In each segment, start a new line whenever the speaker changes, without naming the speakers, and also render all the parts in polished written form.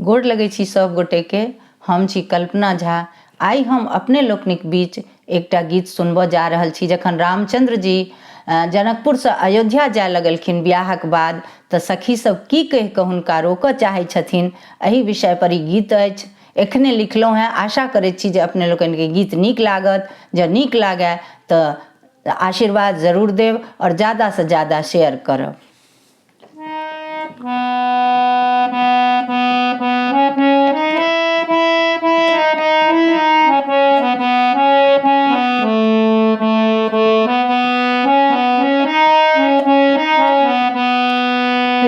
गोड़ लगै छी सब गोटे के। हम छी कल्पना झा। आइ हम अपने लोकनिक बीच एकटा गीत सुनबऽ जा रहल छी। जखन रामचंद्र जी जनकपुर से अयोध्या जाय लगलखिन बियाहक बाद, तऽ सखी सब की कहि कऽ हुनका रोकऽ चाहै छथिन, एहि विषय पर ई गीत अछि। एखने लिखलहुँ हैं। आशा करैत छी जे अपने लोकनि के गीत नीक लागत। जँ नीक लागै तऽ आशीर्वाद जरूर देब और ज़्यादा से ज़्यादा शेयर करब।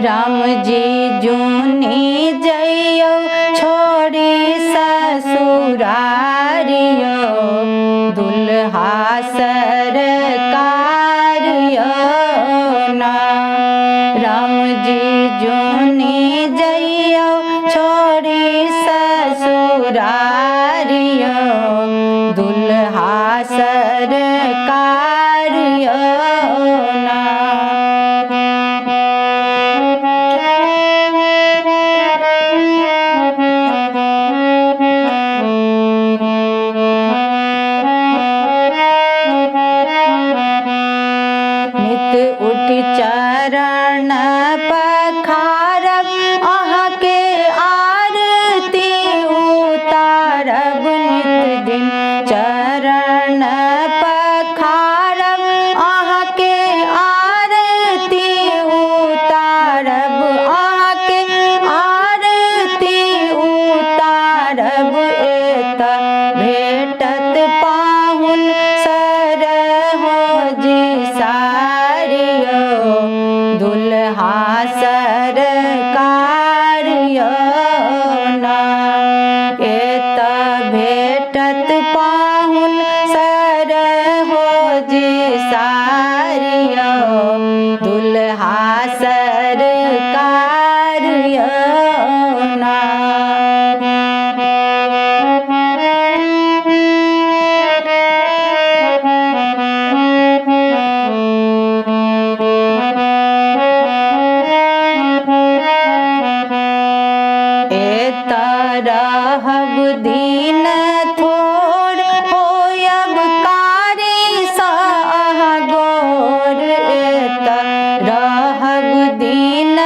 राम जी जूनी जइयो छोड़ी ससुरारियो, दुल्हा सरकारियो ना। राम जी जूनी जइयो छोड़ी ससुरारियो, दुल्हा सरकारियो ना। नित उठ चरण पखारब, अहाँ के आरती उतारब। नित दिन चरण पखारब, अहाँ के आरती उतारब। अहाँ के आरती उतारब। एतऽ भेटत पाहुन सरहोजी सारियो, दुल्हा सरकारियो ना। एतऽ भेटत पाहुन सरहोजी सारियो, दुल्हा सरकारियो ना। एतऽ रहब दिन थोड़, होयब कारी सा गोर। एतऽ रहब दिन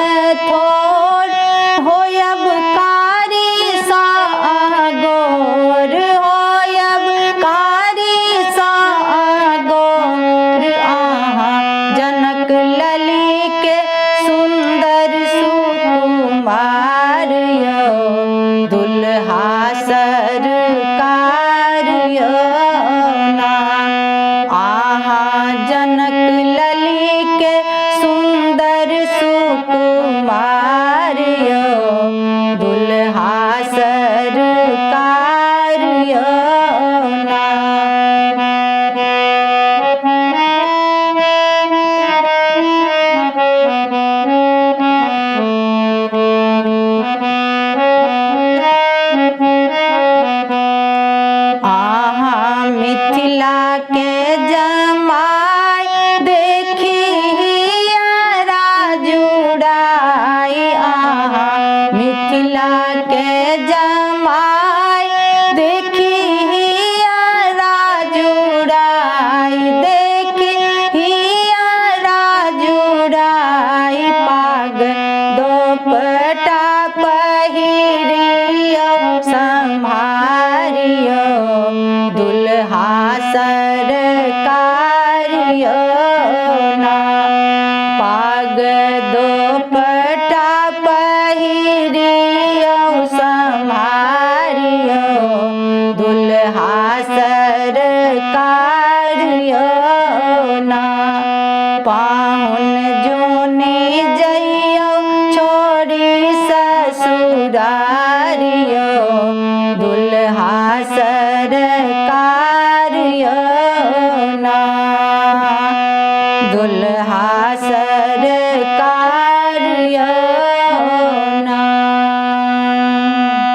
थोड़, होयब कारी सा गोर। होयब कारी सा गोर। अहाँ जनक लली के सुंदर सुकुमार यो, दुल्हा सरकारियो ना। अहाँ जनक लली के सुंदर सुकुमार यो, दुल्हा सरकारियो ना। अहाँ मिथिला के जमाई, देखी जुड़ाई। अहाँ मिथिला के जमाई, देखी जुड़ाई। देखी जुड़ाई। पाग दोपटा पहिरियो संभारियो, दुल्हा सरकारियो ना। पाग दोपटा पहिरियो संभारियो, दुल्हा सरकारियो ना। पाहुन